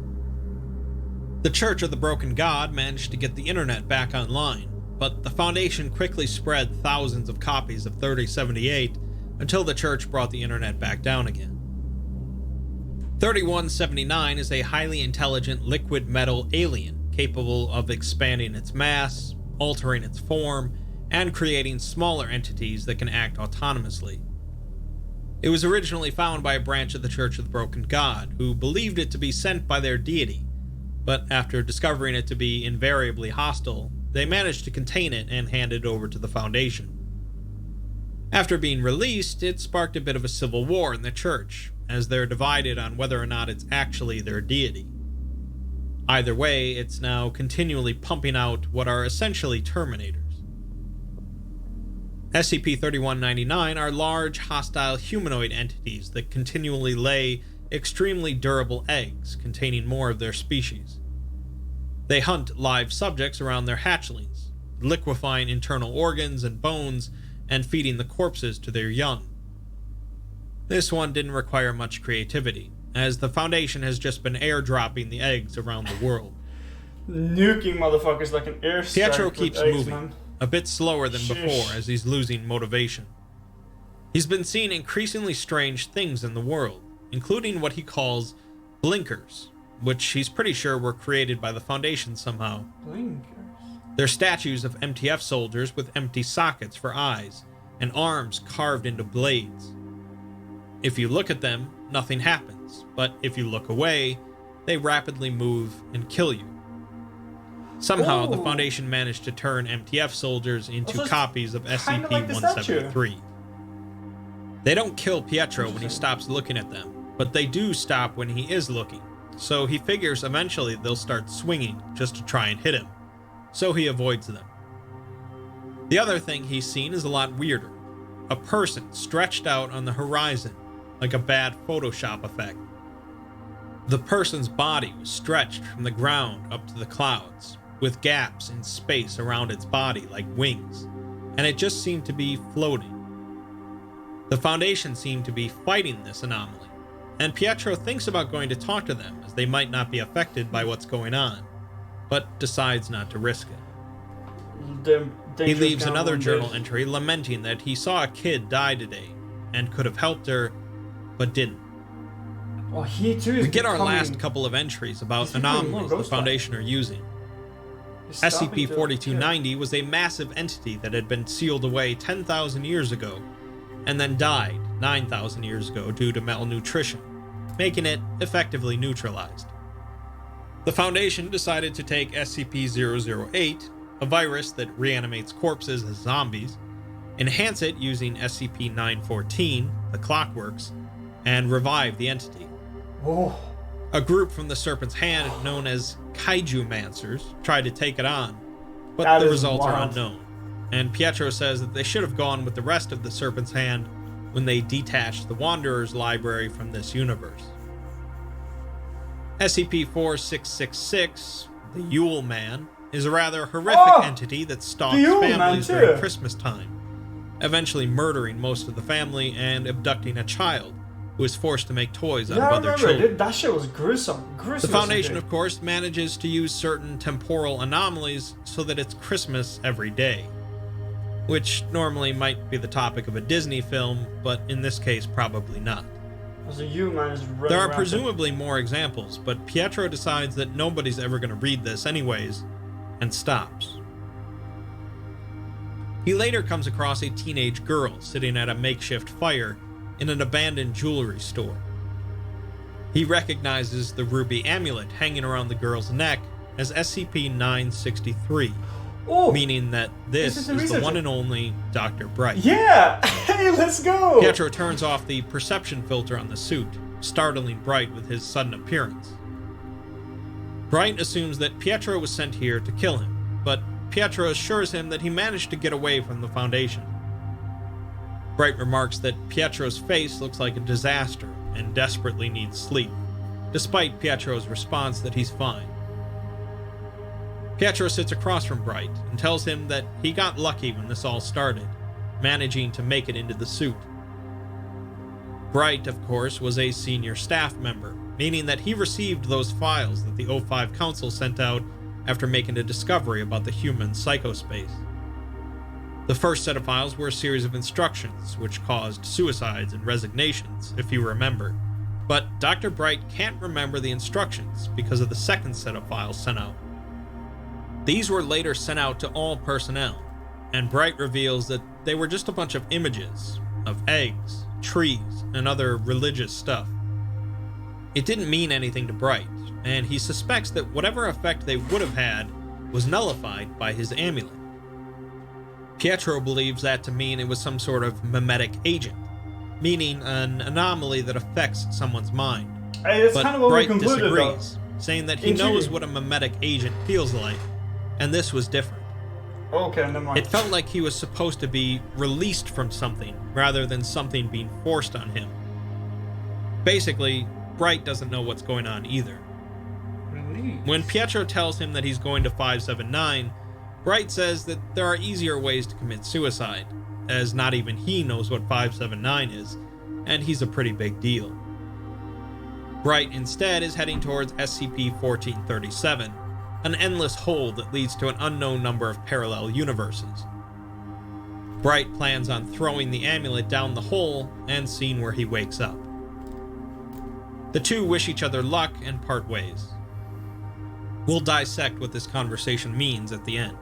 The Church of the Broken God managed to get the internet back online, but the Foundation quickly spread thousands of copies of 3078 until the Church brought the internet back down again. 3179 is a highly intelligent liquid metal alien capable of expanding its mass, altering its form, and creating smaller entities that can act autonomously. It was originally found by a branch of the Church of the Broken God, who believed it to be sent by their deity, but after discovering it to be invariably hostile, they managed to contain it and hand it over to the Foundation. After being released, it sparked a bit of a civil war in the Church, as they're divided on whether or not it's actually their deity. Either way, it's now continually pumping out what are essentially Terminators. SCP-3199 are large, hostile humanoid entities that continually lay extremely durable eggs containing more of their species. They hunt live subjects around their hatchlings, liquefying internal organs and bones and feeding the corpses to their young. This one didn't require much creativity, as the Foundation has just been airdropping the eggs around the world. Nuking motherfuckers like an airstrike. Pietro keeps eggs, moving, man. a bit slower than Sheesh. before as he's losing motivation. He's been seeing increasingly strange things in the world, including what he calls blinkers, which he's pretty sure were created by the Foundation somehow. Blinkers. They're statues of MTF soldiers with empty sockets for eyes and arms carved into blades. If you look at them, nothing happens, but if you look away, they rapidly move and kill you. Somehow, the Ooh. Foundation managed to turn MTF soldiers into Also, it's copies of kinda like the SCP-173. They don't kill Pietro when he stops looking at them, but they do stop when he is looking, so he figures eventually they'll start swinging just to try and hit him, so he avoids them. The other thing he's seen is a lot weirder. A person stretched out on the horizon, like a bad Photoshop effect. The person's body was stretched from the ground up to the clouds, with gaps in space around its body like wings, and it just seemed to be floating. The Foundation seemed to be fighting this anomaly, and Pietro thinks about going to talk to them as they might not be affected by what's going on, but decides not to risk it. He leaves another journal entry lamenting that he saw a kid die today and could have helped her, but didn't. Oh, he too is We get our becoming- last couple of entries about He's becoming more anomalies the ghost-like. Foundation are using. He's stopping to- SCP-4290 was a massive entity that had been sealed away 10,000 years ago, and then died 9,000 years ago due to malnutrition, making it effectively neutralized. The Foundation decided to take SCP-008, a virus that reanimates corpses as zombies, enhance it using SCP-914, the Clockworks, and revive the entity. Oh, A group from the Serpent's Hand known as Kaiju-mancers tried to take it on, but That the is results are wild. unknown. And Pietro says that they should have gone with the rest of the Serpent's Hand when they detached the Wanderer's library from this universe. SCP-4666, the Yule Man, is a rather horrific entity that stalks the Yule Man families too. during Christmas time, eventually murdering most of the family and abducting a child who is forced to make toys out yeah, of I other remember. children. That shit was gruesome. The Foundation, of course, manages to use certain temporal anomalies so that it's Christmas every day, which normally might be the topic of a Disney film, but in this case, probably not. The human is running There are rampant. presumably more examples, but Pietro decides that nobody's ever going to read this anyways, and stops. He later comes across a teenage girl sitting at a makeshift fire in an abandoned jewelry store. He recognizes the ruby amulet hanging around the girl's neck as SCP-963, Oh, meaning that this is the is the researcher. one and only Dr. Bright. yeah! Hey, let's go! Pietro turns off the perception filter on the suit, startling Bright with his sudden appearance. Bright assumes that Pietro was sent here to kill him, but Pietro assures him that he managed to get away from the Foundation. Bright remarks that Pietro's face looks like a disaster and desperately needs sleep, despite Pietro's response that he's fine. Pietro sits across from Bright and tells him that he got lucky when this all started, managing to make it into the suit. Bright, of course, was a senior staff member, meaning that he received those files that the O5 Council sent out after making a discovery about the human psychospace. The first set of files were a series of instructions, which caused suicides and resignations, if you remember. But Dr. Bright can't remember the instructions because of the second set of files sent out. These were later sent out to all personnel, and Bright reveals that they were just a bunch of images of eggs, trees, and other religious stuff. It didn't mean anything to Bright, and he suspects that whatever effect they would have had was nullified by his amulet. Pietro believes that to mean it was some sort of mimetic agent, meaning an anomaly that affects someone's mind. Hey, that's But kind of what Bright we concluded, though. disagrees, saying that he Intriguing. knows what a mimetic agent feels like, and this was different. Okay, never mind. It felt like he was supposed to be released from something, rather than something being forced on him. Basically, Bright doesn't know what's going on either. Relief. When Pietro tells him that he's going to 579, Bright says that there are easier ways to commit suicide, as not even he knows what 579 is, and he's a pretty big deal. Bright instead is heading towards SCP-1437, an endless hole that leads to an unknown number of parallel universes. Bright plans on throwing the amulet down the hole and seeing where he wakes up. The two wish each other luck and part ways. We'll dissect what this conversation means at the end.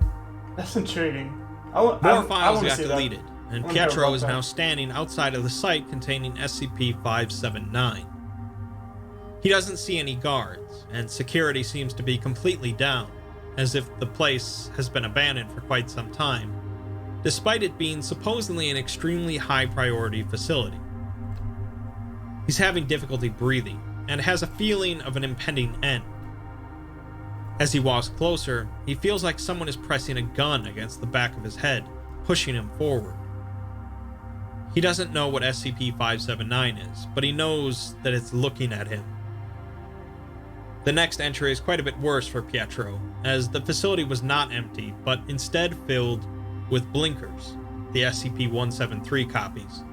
That's intriguing. More files got see deleted, and Pietro is now standing outside of the site containing SCP-579. He doesn't see any guards, and security seems to be completely down, as if the place has been abandoned for quite some time, despite it being supposedly an extremely high-priority facility. He's having difficulty breathing, and has a feeling of an impending end. As he walks closer, he feels like someone is pressing a gun against the back of his head, pushing him forward. He doesn't know what SCP-579 is, but he knows that it's looking at him. The next entry is quite a bit worse for Pietro, as the facility was not empty, but instead filled with blinkers, the SCP-173 copies.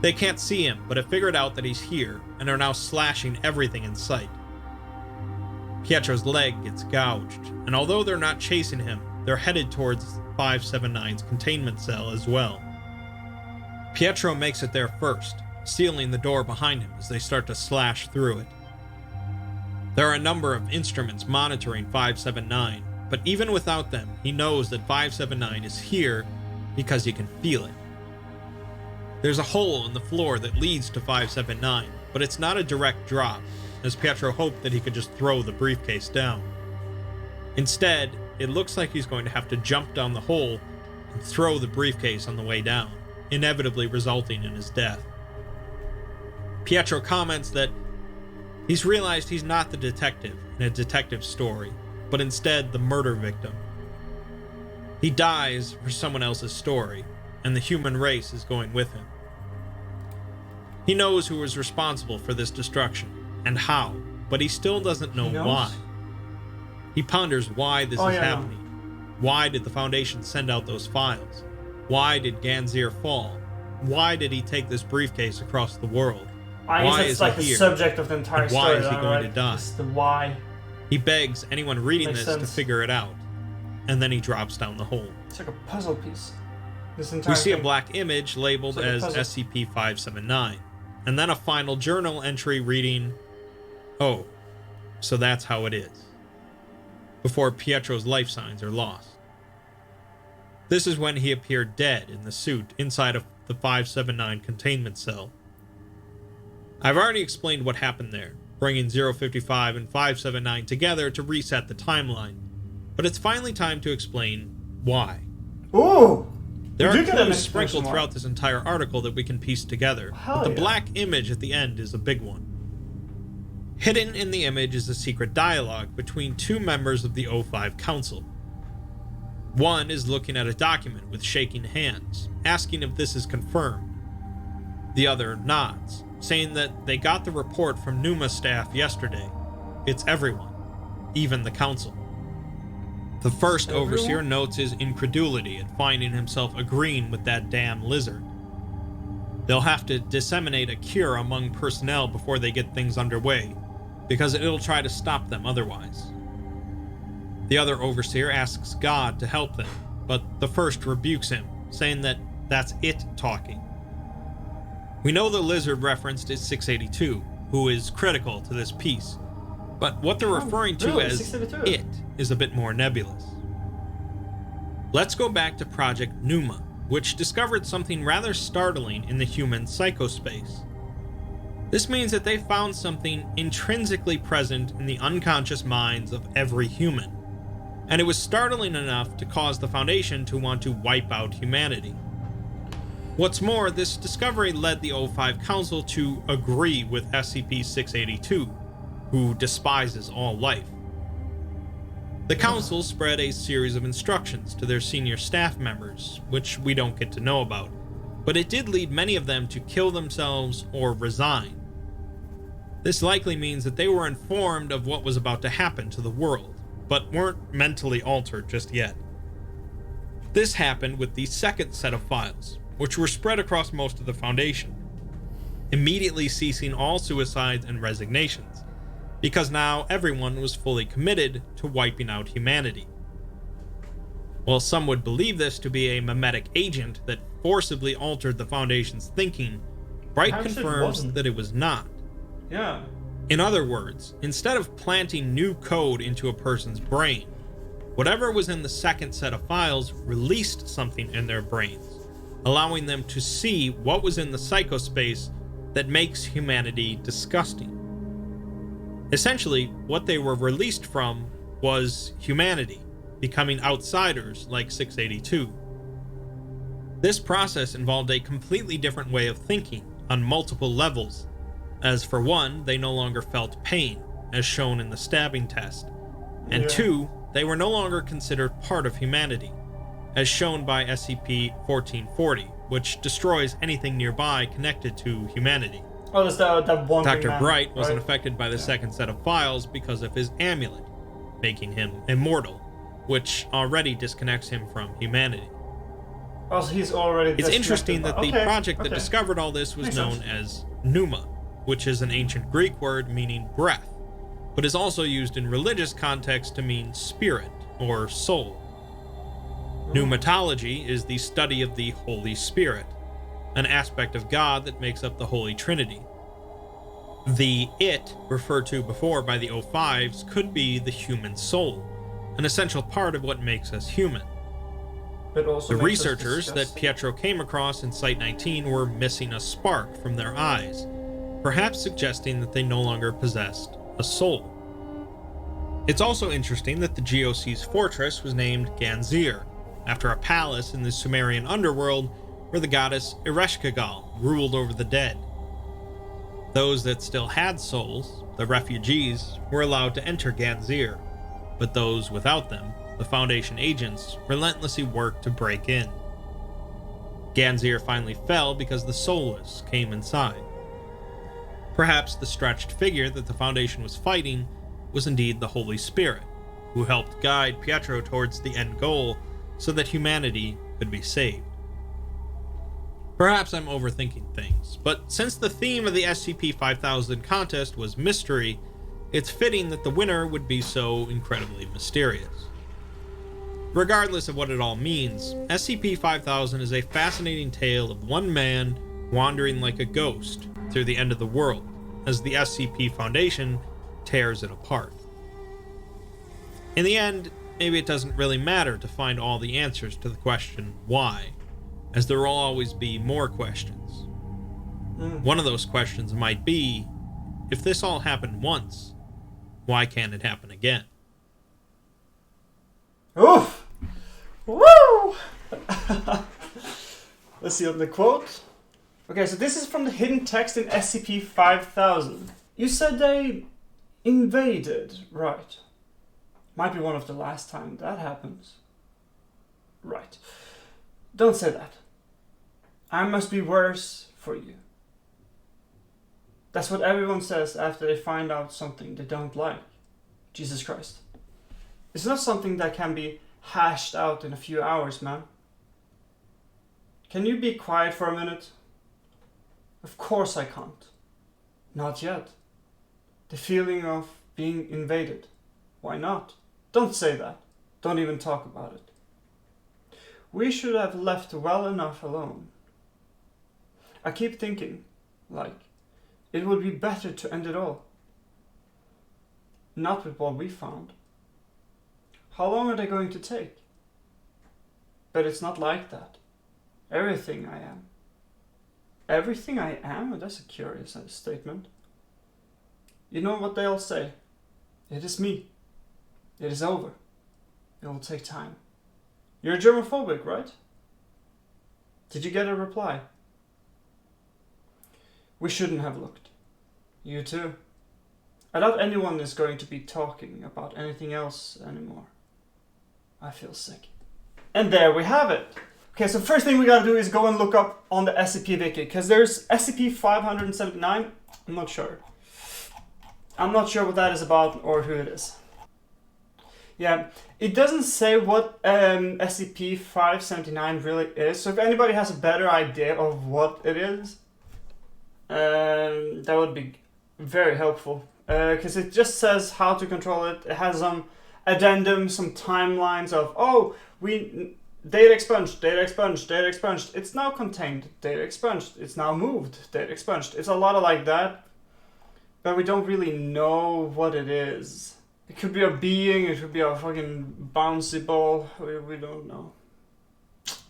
They can't see him, but have figured out that he's here, and are now slashing everything in sight. Pietro's leg gets gouged, and although they're not chasing him, they're headed towards 579's containment cell as well. Pietro makes it there first, sealing the door behind him as they start to slash through it. There are a number of instruments monitoring 579, but even without them, he knows that 579 is here because he can feel it. There's a hole in the floor that leads to 579, but it's not a direct drop, as Pietro hoped that he could just throw the briefcase down. Instead, it looks like he's going to have to jump down the hole and throw the briefcase on the way down, inevitably resulting in his death. Pietro comments that he's realized he's not the detective in a detective story, but instead the murder victim. He dies for someone else's story, and the human race is going with him. He knows who is responsible for this destruction, and how, but he still doesn't know why. He ponders why this is happening. Why did the Foundation send out those files? Why did Ganzir fall? Why did he take this briefcase across the world? Why is like the subject of the entire story. Why is he going to die? It's the why. He begs anyone reading this to figure it out, and then he drops down the hole. It's like a puzzle piece. This entire we see thing. A black image labeled as SCP-579, and then a final journal entry reading, "Oh, so that's how it is," before Pietro's life signs are lost. This is when he appeared dead in the suit inside of the 579 containment cell. I've already explained what happened there, bringing 055 and 579 together to reset the timeline, but it's finally time to explain why. Ooh! There are clues sprinkled throughout this entire article that we can piece together, but the black image at the end is a big one. Hidden in the image is a secret dialogue between two members of the O5 Council. One is looking at a document with shaking hands, asking if this is confirmed. The other nods, saying that they got the report from Numa staff yesterday. It's everyone, even the Council. The first overseer notes his incredulity at finding himself agreeing with that damn lizard. They'll have to disseminate a cure among personnel before they get things underway, because it'll try to stop them otherwise. The other overseer asks God to help them, but the first rebukes him, saying that that's it talking. We know the lizard referenced is 682, who is critical to this piece, but what they're referring to as 682. It is a bit more nebulous. Let's go back to Project Numa, which discovered something rather startling in the human psychospace. This means that they found something intrinsically present in the unconscious minds of every human, and it was startling enough to cause the Foundation to want to wipe out humanity. What's more, this discovery led the O5 Council to agree with SCP-682, who despises all life. The Council spread a series of instructions to their senior staff members, which we don't get to know about, but it did lead many of them to kill themselves or resign. This likely means that they were informed of what was about to happen to the world, but weren't mentally altered just yet. This happened with the second set of files, which were spread across most of the Foundation, immediately ceasing all suicides and resignations, because now everyone was fully committed to wiping out humanity. While some would believe this to be a memetic agent that forcibly altered the Foundation's thinking, Bright Perhaps confirms that it was not. Yeah. In other words, instead of planting new code into a person's brain, whatever was in the second set of files released something in their brains, allowing them to see what was in the psychospace that makes humanity disgusting. Essentially, what they were released from was humanity, becoming outsiders like 682. This process involved a completely different way of thinking on multiple levels, as for one, they no longer felt pain, as shown in the stabbing test, and two, they were no longer considered part of humanity, as shown by SCP-1440, which destroys anything nearby connected to humanity. Oh, that's that one Dr. Bright right? wasn't affected by the second set of files because of his amulet, making him immortal, which already disconnects him from humanity. Oh, so he's already It's interesting that the project that okay. discovered all this was Makes known sense. as Pneuma, which is an ancient Greek word meaning breath, but is also used in religious context to mean spirit or soul. Pneumatology is the study of the Holy Spirit, an aspect of God that makes up the Holy Trinity. The it referred to before by the O5s could be the human soul, an essential part of what makes us human. But also The makes us researchers that disgusting. Pietro came across in Site-19 were missing a spark from their eyes, perhaps suggesting that they no longer possessed a soul. It's also interesting that the GOC's fortress was named Ganzir, after a palace in the Sumerian underworld where the goddess Ereshkigal ruled over the dead. Those that still had souls, the refugees, were allowed to enter Ganzir, but those without them, the Foundation agents, relentlessly worked to break in. Ganzir finally fell because the soulless came inside. Perhaps the stretched figure that the Foundation was fighting was indeed the Holy Spirit, who helped guide Pietro towards the end goal so that humanity could be saved. Perhaps I'm overthinking things, but since the theme of the SCP-5000 contest was mystery, it's fitting that the winner would be so incredibly mysterious. Regardless of what it all means, SCP-5000 is a fascinating tale of one man wandering like a ghost through the end of the world, as the SCP Foundation tears it apart. In the end, maybe it doesn't really matter to find all the answers to the question why, as there will always be more questions. One of those questions might be, if this all happened once, why can't it happen again? Oof! Woo! Let's see on the quote. Okay, so this is from the hidden text in SCP-5000. You said they invaded, right? Might be one of the last time that happens. Right. Don't say that. I must be worse for you. That's what everyone says after they find out something they don't like. Jesus Christ. It's not something that can be hashed out in a few hours, man. Can you be quiet for a minute? Of course I can't. Not yet. The feeling of being invaded. Why not? Don't say that. Don't even talk about it. We should have left well enough alone. I keep thinking, like, it would be better to end it all. Not with what we found. How long are they going to take? But it's not like that. Everything I am. Everything I am? That's a curious statement. You know what they'll say? It is me. It is over. It will take time. You're germophobic, right? Did you get a reply? We shouldn't have looked. You too. I doubt anyone is going to be talking about anything else anymore. I feel sick. And there we have it. Okay, so first thing we gotta do is go and look up on the SCP Wiki, because there's SCP-579, I'm not sure. I'm not sure what that is about or who it is. Yeah, it doesn't say what SCP-579 really is, so if anybody has a better idea of what it is, that would be very helpful. Because it just says how to control it. It has some addendums, some timelines of, data expunged, data expunged, data expunged. It's now contained, data expunged. It's now moved, data expunged. It's a lot of like that, but we don't really know what it is. It could be a being, it could be a fucking bouncy ball. We don't know.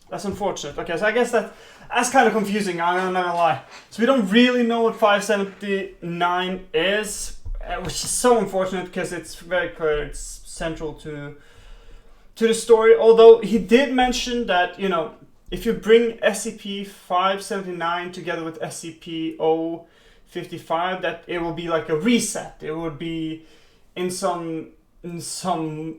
That's unfortunate. Okay, so I guess that's kind of confusing, I'm not gonna lie. So we don't really know what 579 is, which is so unfortunate because it's very clear, it's central to the story. Although he did mention that, you know, if you bring SCP-579 together with SCP-055, that it will be like a reset. It would be in some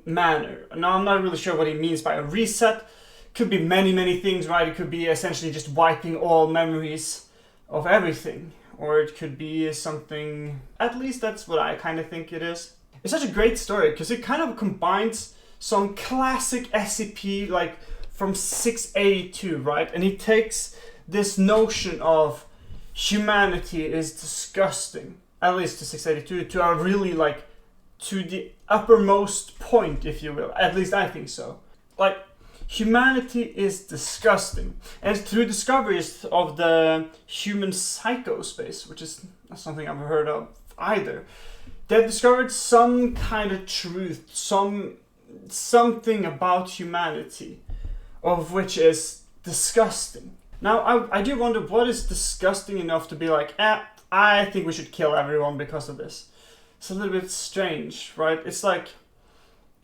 manner. Now I'm not really sure what he means by a reset. Could be many things, right? It could be essentially just wiping all memories of everything. Or it could be something, at least that's what I kind of think it is. It's such a great story because it kind of combines some classic SCP like from 682, right? And he takes this notion of humanity is disgusting, at least to 682, to a really like, to the uppermost point, if you will. At least I think so. Like, humanity is disgusting. And through discoveries of the human psychospace, which is not something I've heard of either, they've discovered some kind of truth, something about humanity, of which is disgusting. Now, I do wonder what is disgusting enough to be like, I think we should kill everyone because of this. It's a little bit strange, right? It's like,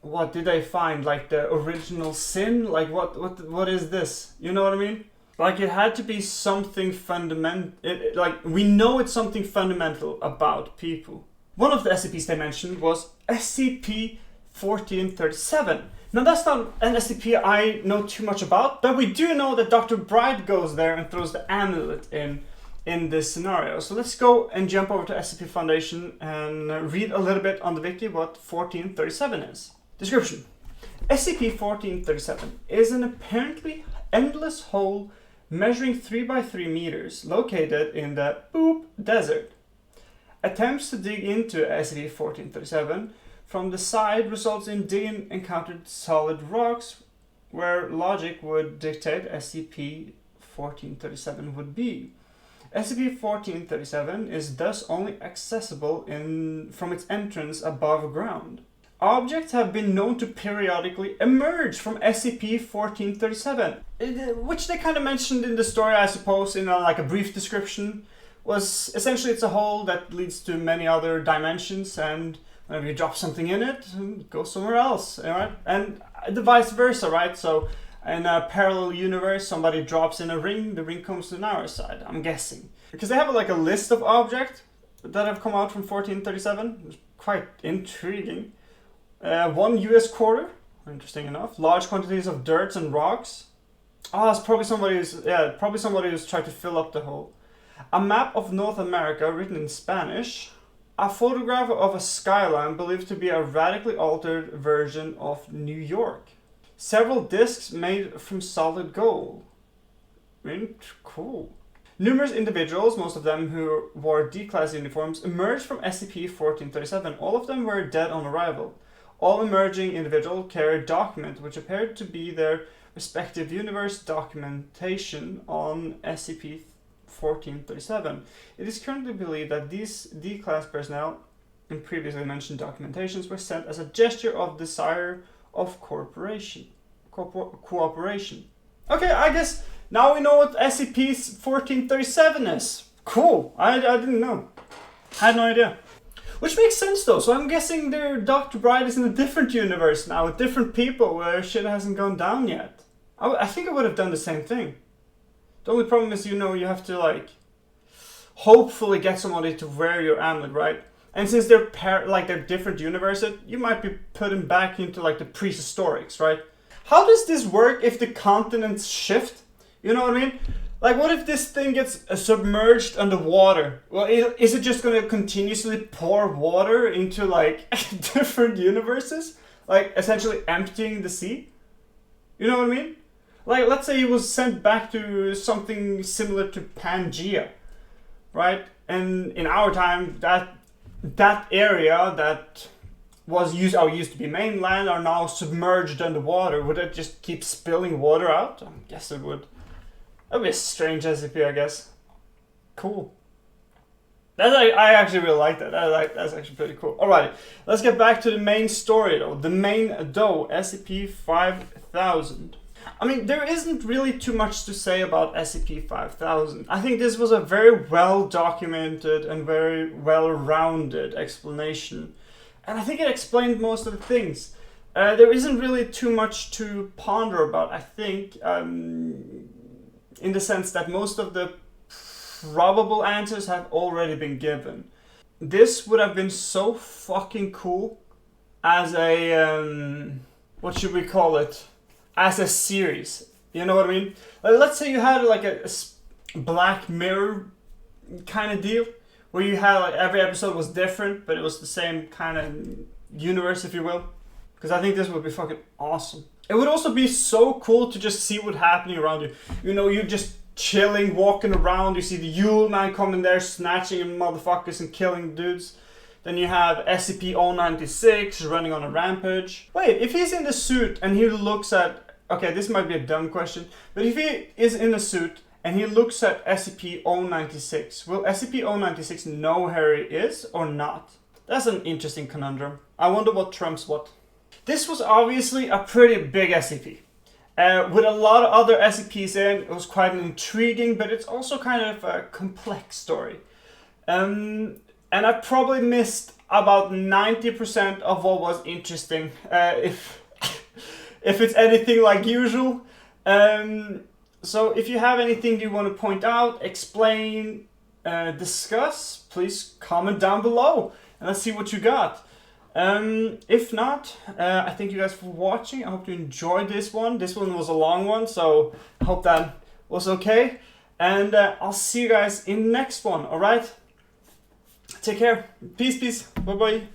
what did they find? Like the original sin? Like what is this? You know what I mean? Like it had to be something fundamental. Like we know it's something fundamental about people. One of the SCPs they mentioned was SCP-1437. Now that's not an SCP I know too much about, but we do know that Dr. Bright goes there and throws the amulet in this scenario. So let's go and jump over to SCP Foundation and read a little bit on the wiki what 1437 is. Description. SCP-1437 is an apparently endless hole measuring 3 by 3 meters located in the Boop Desert. Attempts to dig into SCP-1437 from the side results in digging encountered solid rocks where logic would dictate SCP-1437 would be. SCP-1437 is thus only accessible from its entrance above ground. Objects have been known to periodically emerge from SCP-1437, which they kind of mentioned in the story, I suppose, in like a brief description. Was essentially it's a hole that leads to many other dimensions, and whenever you drop something in it, it goes somewhere else, right? And the vice versa, right? So in a parallel universe, somebody drops in a ring, the ring comes to our side, I'm guessing. Because they have like a list of objects that have come out from 1437. It's quite intriguing. 1 US quarter, interesting enough. Large quantities of dirt and rocks. Oh, it's probably somebody who's trying to fill up the hole. A map of North America written in Spanish. A photograph of a skyline believed to be a radically altered version of New York. Several discs made from solid gold. Cool. Numerous individuals, most of them who wore D-class uniforms, emerged from SCP-1437. All of them were dead on arrival. All emerging individuals carried documents which appeared to be their respective universe documentation on SCP-1437. It is currently believed that these D-class personnel in previously mentioned documentations were sent as a gesture of desire of cooperation. Okay, I guess now we know what SCP-1437 is. Cool. I didn't know. I had no idea. Which makes sense though, so I'm guessing their Dr. Bright is in a different universe now with different people where shit hasn't gone down yet. I think I would have done the same thing. The only problem is, you have to like hopefully get somebody to wear your amulet, right? And since they're different universes, you might be putting back into like the prehistorics, right? How does this work if the continents shift? You know what I mean? Like, what if this thing gets submerged underwater? Well, is it just gonna continuously pour water into, like, different universes? Like, essentially emptying the sea? You know what I mean? Like, let's say it was sent back to something similar to Pangea, right? And in our time, that area that was used to be mainland are now submerged underwater. Would it just keep spilling water out? I guess it would. That'd be a strange SCP, I guess. Cool. I actually really like that. That's actually pretty cool. Alrighty, let's get back to the main story though. The main SCP-5000. I mean, there isn't really too much to say about SCP-5000. I think this was a very well documented and very well-rounded explanation. And I think it explained most of the things. There isn't really too much to ponder about, I think, in the sense that most of the probable answers have already been given. This would have been so fucking cool as a, what should we call it? As a series. You know what I mean? Like, let's say you had like a Black Mirror kind of deal, where you had like every episode was different, but it was the same kind of universe, if you will. Because I think this would be fucking awesome. It would also be so cool to just see what's happening around you. You know, you're just chilling, walking around. You see the Yule Man coming there, snatching motherfuckers and killing dudes. Then you have SCP-096 running on a rampage. Wait, if he's in the suit and he looks at... Okay, this might be a dumb question. But if he is in a suit and he looks at SCP-096, will SCP-096 know where he is or not? That's an interesting conundrum. I wonder what trumps what. This was obviously a pretty big SCP. With a lot of other SCPs in, it was quite intriguing, but it's also kind of a complex story. And I probably missed about 90% of what was interesting, if it's anything like usual. So if you have anything you want to point out, explain, discuss, please comment down below and let's see what you got. If not, I thank you guys for watching. I hope you enjoyed this one. This one was a long one, so I hope that was okay. And I'll see you guys in the next one, alright? Take care. Peace, peace. Bye-bye.